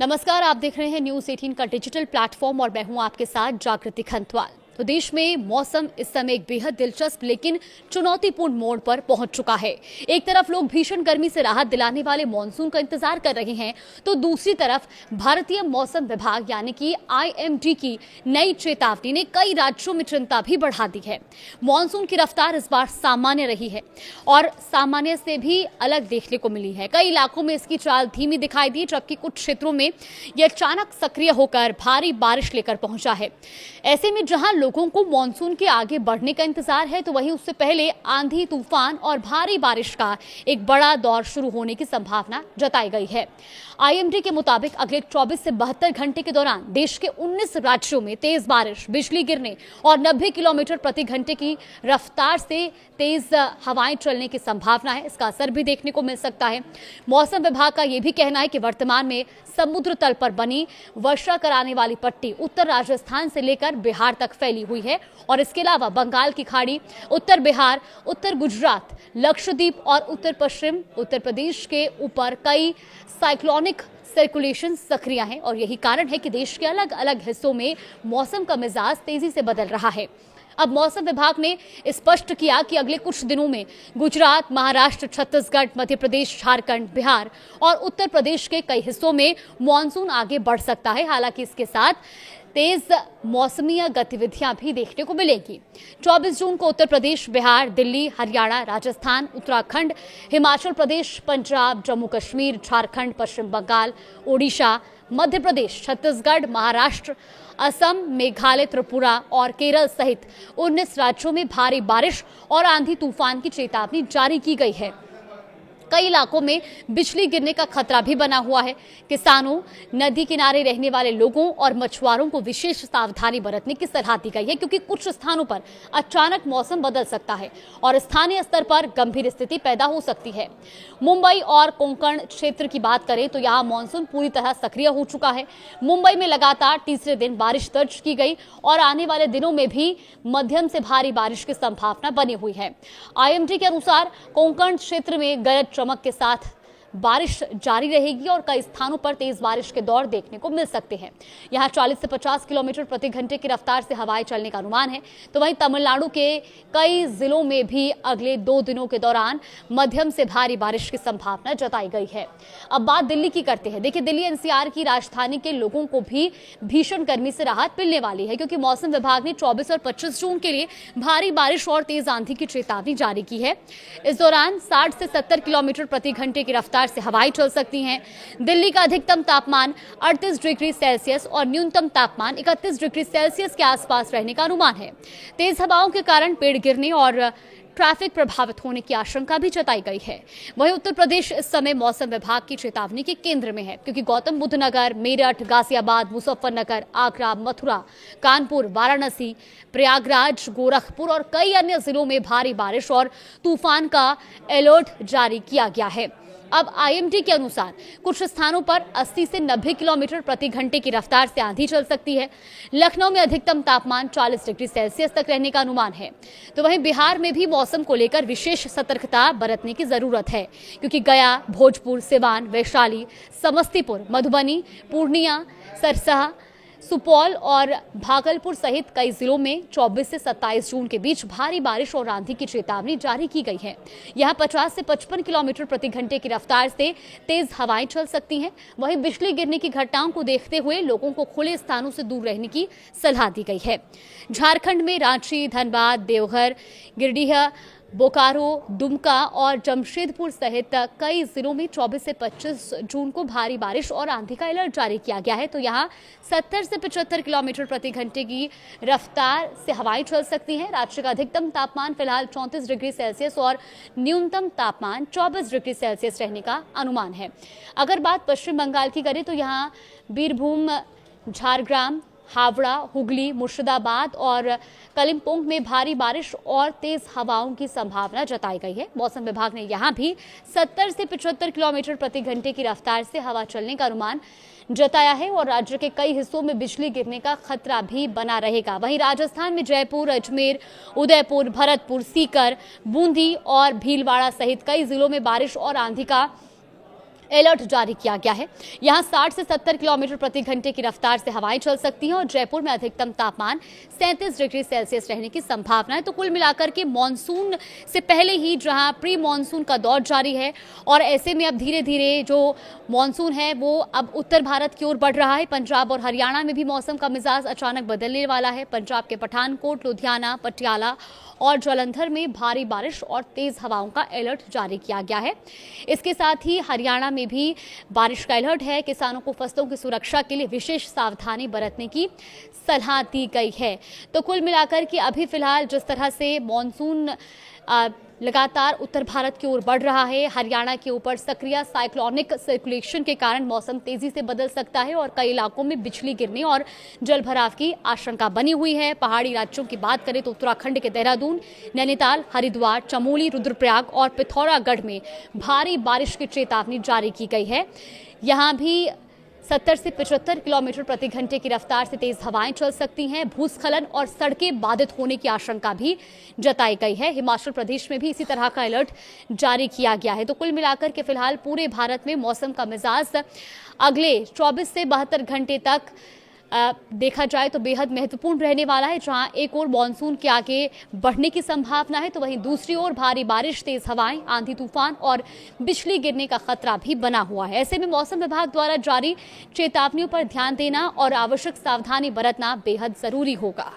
नमस्कार, आप देख रहे हैं न्यूज 18 का डिजिटल प्लेटफॉर्म और मैं हूं आपके साथ जागृति खंतवाल। तो देश में मौसम इस समय एक बेहद दिलचस्प लेकिन चुनौतीपूर्ण मोड़ पर पहुंच चुका है। एक तरफ लोग भीषण गर्मी से राहत दिलाने वाले मॉनसून का इंतजार कर रहे हैं, तो दूसरी तरफ भारतीय मौसम विभाग यानी कि IMD की नई चेतावनी ने कई राज्यों में चिंता भी बढ़ा दी है। मॉनसून की रफ्तार इस बार सामान्य रही है और सामान्य से भी अलग देखने को मिली है। कई इलाकों में इसकी चाल धीमी दिखाई दी, जबकि कुछ क्षेत्रों में यह अचानक सक्रिय होकर भारी बारिश लेकर पहुंचा है। ऐसे में जहां लोगों को मॉनसून के आगे बढ़ने का इंतजार है, तो वहीं उससे पहले आंधी, तूफान और भारी बारिश का एक बड़ा दौर शुरू होने की संभावना जताई गई है। IMD के मुताबिक अगले 24 से 72 घंटे के दौरान देश के 19 राज्यों में तेज बारिश, बिजली गिरने और 90 किलोमीटर प्रति घंटे की रफ्तार से तेज हवाएं चलने की संभावना है। इसका असर भी देखने को मिल सकता है। मौसम विभाग का यह भी कहना है कि वर्तमान में समुद्र तल पर बनी वर्षा कराने वाली पट्टी उत्तर राजस्थान से लेकर बिहार तक फैली हुई है और इसके अलावा बंगाल की खाड़ी, उत्तर बिहार, उत्तर गुजरात, लक्षद्वीप और उत्तर पश्चिम उत्तर प्रदेश के ऊपर कई साइक्लोनिक सर्कुलेशन सक्रिय हैं और यही कारण है कि देश के अलग अलग हिस्सों में मौसम का मिजाज तेजी से बदल रहा है। अब मौसम विभाग ने स्पष्ट किया कि अगले कुछ दिनों में गुजरात, महाराष्ट्र, छत्तीसगढ़, मध्य प्रदेश, झारखंड, बिहार और उत्तर प्रदेश के कई हिस्सों में मॉनसून आगे बढ़ सकता है। हालांकि इसके साथ तेज मौसमीय गतिविधियां भी देखने को मिलेंगी। 24 जून को उत्तर प्रदेश, बिहार, दिल्ली, हरियाणा, राजस्थान, उत्तराखंड, हिमाचल प्रदेश, पंजाब, जम्मू कश्मीर, झारखंड, पश्चिम बंगाल, ओडिशा, मध्य प्रदेश, छत्तीसगढ़, महाराष्ट्र, असम, मेघालय, त्रिपुरा और केरल सहित 19 राज्यों में भारी बारिश और आंधी तूफान की चेतावनी जारी की गई है। कई इलाकों में बिजली गिरने का खतरा भी बना हुआ है। किसानों, नदी किनारे रहने वाले लोगों और मछुआरों को विशेष सावधानी बरतने की सलाह दी गई है, क्योंकि कुछ स्थानों पर अचानक मौसम बदल सकता है और स्थानीय स्तर पर गंभीर स्थिति पैदा हो सकती है। मुंबई और कोंकण क्षेत्र की बात करें तो यहाँ मानसून पूरी तरह सक्रिय हो चुका है। मुंबई में लगातार तीसरे दिन बारिश दर्ज की गई और आने वाले दिनों में भी मध्यम से भारी बारिश की संभावना बनी हुई है। IMD के अनुसार कोंकण क्षेत्र में गरज चमक के साथ बारिश जारी रहेगी और कई स्थानों पर तेज बारिश के दौर देखने को मिल सकते हैं। यहां 40 से 50 किलोमीटर प्रति घंटे की रफ्तार से हवाएं चलने का अनुमान है। तो वहीं तमिलनाडु के कई जिलों में भी अगले 2 दिनों के दौरान मध्यम से भारी बारिश की संभावना जताई गई है। अब बात दिल्ली की करते हैं। देखिए, दिल्ली NCR की राजधानी के लोगों को भी भीषण गर्मी से राहत मिलने वाली है, क्योंकि मौसम विभाग ने 24 और 25 जून के लिए भारी बारिश और तेज आंधी की चेतावनी जारी की है। इस दौरान 60 से 70 किलोमीटर प्रति घंटे की रफ्तार से हवाएं चल सकती हैं। दिल्ली का अधिकतम तापमान 38 डिग्री सेल्सियस और न्यूनतम तापमान 31 डिग्री सेल्सियस के आसपास रहने का अनुमान है। तेज हवाओं के कारण पेड़ गिरने और ट्रैफिक प्रभावित होने की आशंका भी जताई गई है। वहीं उत्तर प्रदेश इस समय मौसम विभाग की चेतावनी के केंद्र में है, क्योंकि गौतम बुद्ध नगर, मेरठ, गाजियाबाद, मुजफ्फरनगर, आगरा, मथुरा, कानपुर, वाराणसी, प्रयागराज, गोरखपुर और कई अन्य जिलों में भारी बारिश और तूफान का अलर्ट जारी किया गया है। अब IMD के अनुसार कुछ स्थानों पर 80 से 90 किलोमीटर प्रति घंटे की रफ्तार से आंधी चल सकती है। लखनऊ में अधिकतम तापमान 40 डिग्री सेल्सियस तक रहने का अनुमान है। तो वहीं बिहार में भी मौसम को लेकर विशेष सतर्कता बरतने की जरूरत है, क्योंकि गया, भोजपुर, सिवान, वैशाली, समस्तीपुर, मधुबनी, पूर्णिया, सरसा, सुपौल और भागलपुर सहित कई जिलों में 24 से 27 जून के बीच भारी बारिश और आंधी की चेतावनी जारी की गई है। यहां 50 से 55 किलोमीटर प्रति घंटे की रफ्तार से तेज हवाएं चल सकती हैं। वहीं बिजली गिरने की घटनाओं को देखते हुए लोगों को खुले स्थानों से दूर रहने की सलाह दी गई है। झारखंड में रांची, धनबाद, देवघर, गिरिडीह, बोकारो, दुमका और जमशेदपुर सहित कई जिलों में 24 से 25 जून को भारी बारिश और आंधी का अलर्ट जारी किया गया है। तो यहाँ 70 से 75 किलोमीटर प्रति घंटे की रफ्तार से हवाएं चल सकती हैं। राज्य का अधिकतम तापमान फिलहाल 34 डिग्री सेल्सियस और न्यूनतम तापमान 24 डिग्री सेल्सियस रहने का अनुमान है। अगर बात पश्चिम बंगाल की करें तो यहाँ बीरभूम, झारग्राम, हावड़ा, हुगली, मुर्शिदाबाद और कलिम्पोंग में भारी बारिश और तेज हवाओं की संभावना जताई गई है। मौसम विभाग ने यहां भी 70 से 75 किलोमीटर प्रति घंटे की रफ्तार से हवा चलने का अनुमान जताया है और राज्य के कई हिस्सों में बिजली गिरने का खतरा भी बना रहेगा। वहीं राजस्थान में जयपुर, अजमेर, उदयपुर, भरतपुर, सीकर, बूंदी और भीलवाड़ा सहित कई जिलों में बारिश और आंधी का अलर्ट जारी किया गया है। यहां 60 से 70 किलोमीटर प्रति घंटे की रफ्तार से हवाएं चल सकती हैं और जयपुर में अधिकतम तापमान 37 डिग्री सेल्सियस रहने की संभावना है। तो कुल मिलाकर के मॉनसून से पहले ही जहां प्री मॉनसून का दौर जारी है और ऐसे में अब धीरे धीरे जो मॉनसून है वो अब उत्तर भारत की ओर बढ़ रहा है। पंजाब और हरियाणा में भी मौसम का मिजाज अचानक बदलने वाला है। पंजाब के पठानकोट, लुधियाना, पटियाला और जालंधर में भारी बारिश और तेज हवाओं का अलर्ट जारी किया गया है। इसके साथ ही हरियाणा में भी बारिश का अलर्ट है। किसानों को फसलों की सुरक्षा के लिए विशेष सावधानी बरतने की सलाह दी गई है। तो कुल मिलाकर के अभी फिलहाल जिस तरह से मॉनसून लगातार उत्तर भारत की ओर बढ़ रहा है, हरियाणा के ऊपर सक्रिय साइक्लोनिक सर्कुलेशन के कारण मौसम तेजी से बदल सकता है और कई इलाकों में बिजली गिरने और जलभराव की आशंका बनी हुई है। पहाड़ी राज्यों की बात करें तो उत्तराखंड के देहरादून, नैनीताल, हरिद्वार, चमोली, रुद्रप्रयाग और पिथौरागढ़ में भारी बारिश की चेतावनी जारी की गई है। यहाँ भी 70 से 75 किलोमीटर प्रति घंटे की रफ्तार से तेज हवाएं चल सकती हैं। भूस्खलन और सड़कें बाधित होने की आशंका भी जताई गई है। हिमाचल प्रदेश में भी इसी तरह का अलर्ट जारी किया गया है। तो कुल मिलाकर के फिलहाल पूरे भारत में मौसम का मिजाज अगले 24 से 72 घंटे तक देखा जाए तो बेहद महत्वपूर्ण रहने वाला है। जहां एक ओर मॉनसून के आगे बढ़ने की संभावना है तो वहीं दूसरी ओर भारी बारिश, तेज हवाएं, आंधी तूफान और बिजली गिरने का खतरा भी बना हुआ है। ऐसे में मौसम विभाग द्वारा जारी चेतावनियों पर ध्यान देना और आवश्यक सावधानी बरतना बेहद जरूरी होगा।